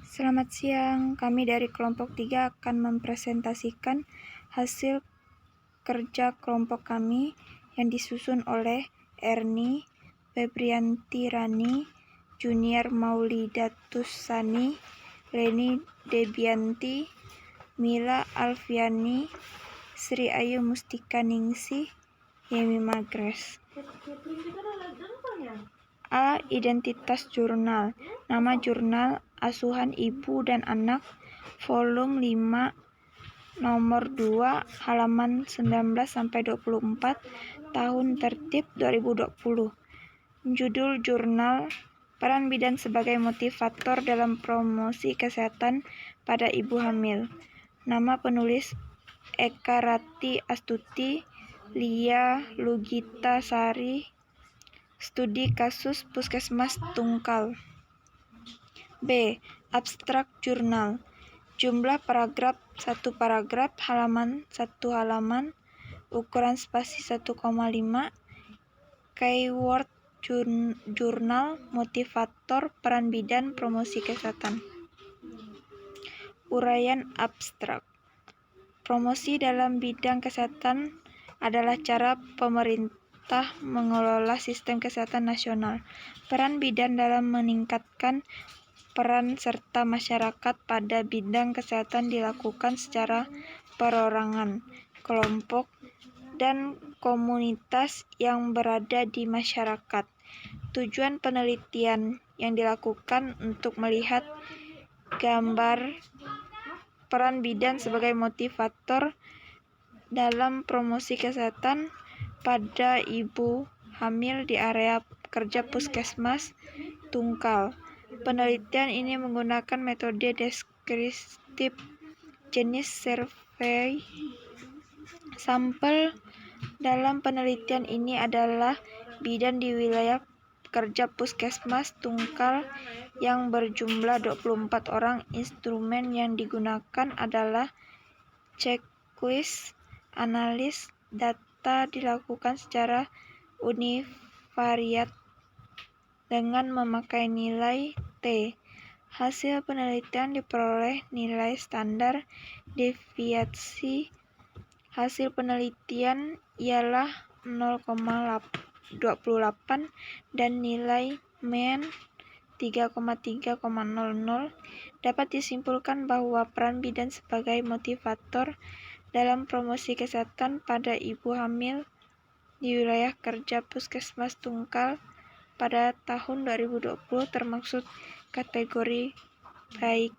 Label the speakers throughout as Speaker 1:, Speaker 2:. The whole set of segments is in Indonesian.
Speaker 1: Selamat siang, kami dari kelompok 3 akan mempresentasikan hasil kerja kelompok kami yang disusun oleh Erni, Febrianti Rani, Junior Maulidatus Sani, Leni Debianti, Mila Alfiani, Sri Ayu Mustika Ningsih, Yemi Magres. A. Identitas jurnal. Nama jurnal Asuhan Ibu dan Anak, volume 5, nomor 2, halaman 19-24, tahun tertib 2020. Judul jurnal, peran bidan sebagai motivator dalam promosi kesehatan pada ibu hamil. Nama penulis Eka Rati Astuti, Lia Lugita Sari, studi kasus Puskesmas Tungkal. B. Abstrak jurnal. Jumlah paragraf 1 paragraf, halaman 1 halaman, ukuran spasi 1,5, keyword jurnal, motivator, peran bidan, promosi kesehatan. Uraian abstrak. Promosi dalam bidang kesehatan adalah cara pemerintah mengelola sistem kesehatan nasional. Peran bidan dalam meningkatkan peran serta masyarakat pada bidang kesehatan dilakukan secara perorangan, kelompok, dan komunitas yang berada di masyarakat. Tujuan penelitian yang dilakukan untuk melihat gambar peran bidan sebagai motivator dalam promosi kesehatan pada ibu hamil di area kerja Puskesmas Tungkal. Penelitian ini menggunakan metode deskriptif jenis survei. Sampel dalam penelitian ini adalah bidan di wilayah kerja Puskesmas Tungkal yang berjumlah 24 orang. Instrumen yang digunakan adalah checklist. Analis data dilakukan secara univariat dengan memakai nilai T. Hasil penelitian diperoleh nilai standar deviasi. Hasil penelitian ialah 0,28 dan nilai mean 3,3,00. Dapat disimpulkan bahwa peran bidan sebagai motivator dalam promosi kesehatan pada ibu hamil di wilayah kerja Puskesmas Tungkal pada tahun 2020 termasuk kategori baik.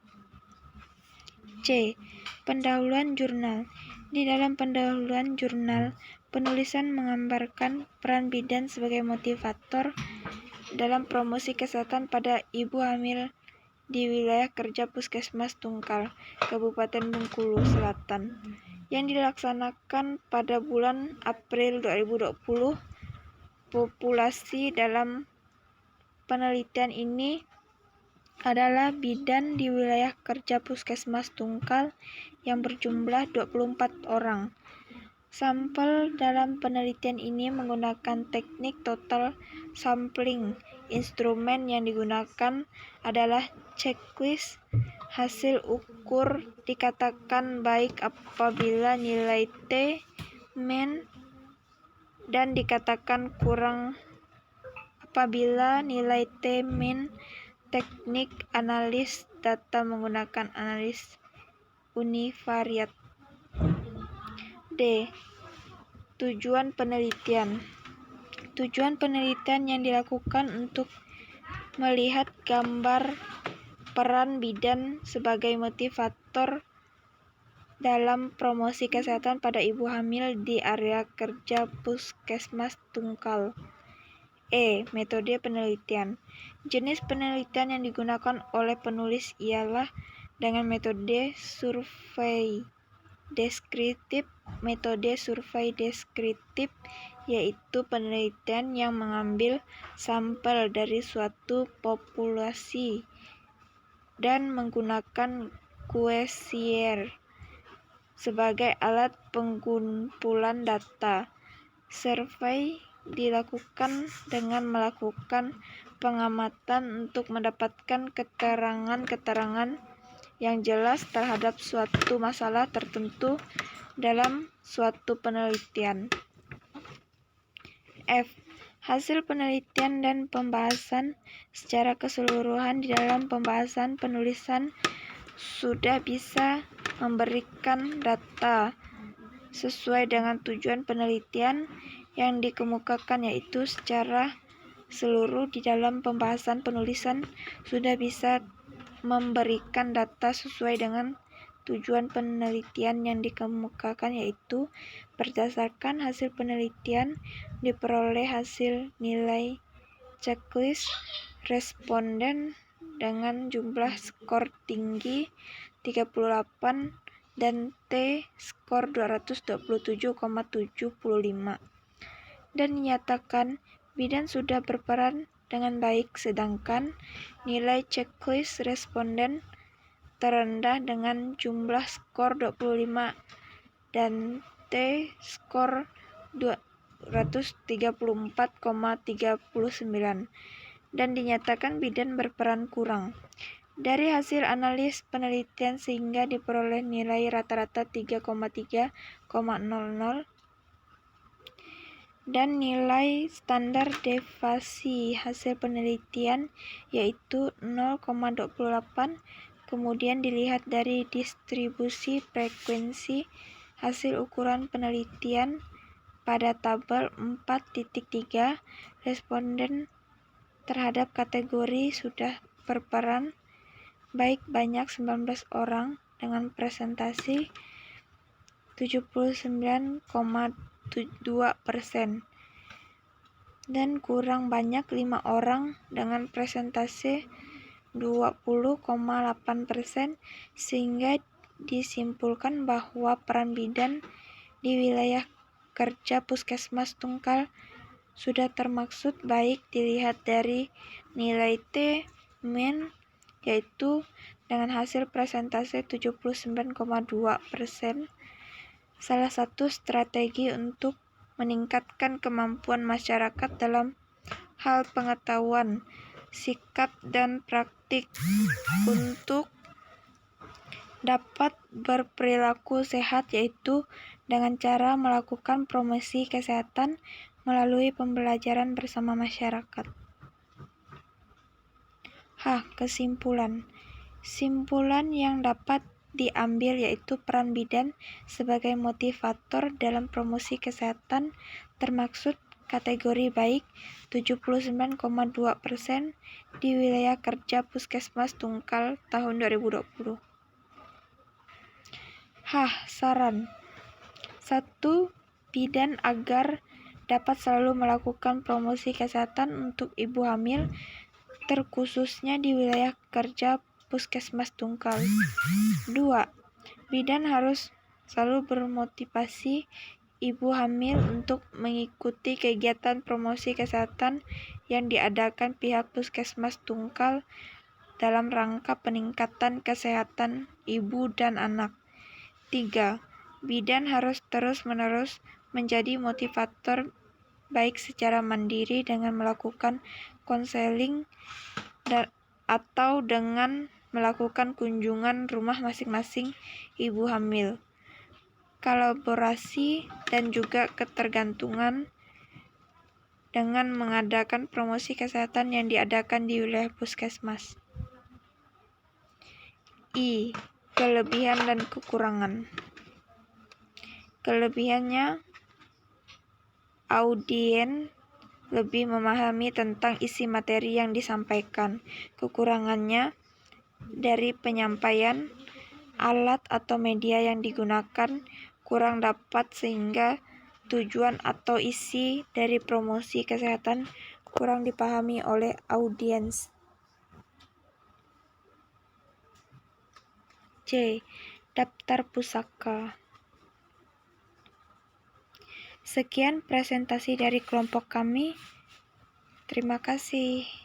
Speaker 1: C. Pendahuluan jurnal. Di dalam pendahuluan jurnal, penulisan menggambarkan peran bidan sebagai motivator dalam promosi kesehatan pada ibu hamil di wilayah kerja Puskesmas Tungkal, Kabupaten Bengkulu Selatan, yang dilaksanakan pada bulan April 2020. Populasi dalam penelitian ini adalah bidan di wilayah kerja Puskesmas Tungkal yang berjumlah 24 orang. Sampel dalam penelitian ini menggunakan teknik total sampling. Instrumen yang digunakan adalah checklist. Hasil ukur dikatakan baik apabila nilai T, mean, dan dikatakan kurang apabila nilai T, mean. Teknik analis data menggunakan analis univariat. D. Tujuan penelitian. Tujuan penelitian yang dilakukan untuk melihat gambar peran bidan sebagai motivator dalam promosi kesehatan pada ibu hamil di area kerja Puskesmas Tungkal. E. Metode penelitian. Jenis penelitian yang digunakan oleh penulis ialah dengan metode survei deskriptif. Metode survei deskriptif yaitu penelitian yang mengambil sampel dari suatu populasi dan menggunakan kuesioner sebagai alat pengumpulan data. Survei dilakukan dengan melakukan pengamatan untuk mendapatkan keterangan-keterangan yang jelas terhadap suatu masalah tertentu dalam suatu penelitian. F. Hasil penelitian dan pembahasan secara keseluruhan di dalam pembahasan penulisan sudah bisa memberikan data sesuai dengan tujuan penelitian yang dikemukakan, yaitu secara seluruh di dalam pembahasan penulisan sudah bisa memberikan data sesuai dengan tujuan penelitian yang dikemukakan, yaitu berdasarkan hasil penelitian diperoleh hasil nilai checklist responden dengan jumlah skor tinggi 38 dan T-skor 227,75 dan dinyatakan bidan sudah berperan dengan baik, sedangkan nilai checklist responden terendah dengan jumlah skor 25 dan T-skor 234,39 dan dinyatakan bidan berperan kurang. Dari hasil analis penelitian sehingga diperoleh nilai rata-rata 3,3,00 dan nilai standar deviasi hasil penelitian yaitu 0,28. Kemudian dilihat dari distribusi frekuensi hasil ukuran penelitian pada tabel 4.3, responden terhadap kategori sudah berperan baik banyak 19 orang dengan presentasi 79,2% dan kurang banyak 5 orang dengan presentasi 20,8%, sehingga disimpulkan bahwa peran bidan di wilayah kerja puskesmas tungkal sudah termaksud baik dilihat dari nilai T-min, yaitu dengan hasil presentasi 79,2%. Salah satu strategi untuk meningkatkan kemampuan masyarakat dalam hal pengetahuan, sikap, dan praktik untuk dapat berperilaku sehat, yaitu dengan cara melakukan promosi kesehatan melalui pembelajaran bersama masyarakat. Kesimpulan. Simpulan yang dapat diambil yaitu peran bidan sebagai motivator dalam promosi kesehatan termaksud kategori baik 79,2% di wilayah kerja puskesmas tungkal tahun 2020. Saran. 1. Bidan agar dapat selalu melakukan promosi kesehatan untuk ibu hamil, terkhususnya di wilayah kerja puskesmas tungkal. 2. Bidan harus selalu bermotivasi ibu hamil untuk mengikuti kegiatan promosi kesehatan yang diadakan pihak puskesmas tungkal dalam rangka peningkatan kesehatan ibu dan anak. 3. Bidan harus terus-menerus menjadi motivator baik secara mandiri dengan melakukan konseling atau dengan melakukan kunjungan rumah masing-masing ibu hamil, kolaborasi, dan juga ketergantungan dengan mengadakan promosi kesehatan yang diadakan di wilayah puskesmas. Kelebihan dan kekurangan. Kelebihannya, audien lebih memahami tentang isi materi yang disampaikan. Kekurangannya, dari penyampaian, alat atau media yang digunakan kurang dapat sehingga tujuan atau isi dari promosi kesehatan kurang dipahami oleh audiens. Daftar pusaka. Sekian presentasi dari kelompok kami. Terima kasih.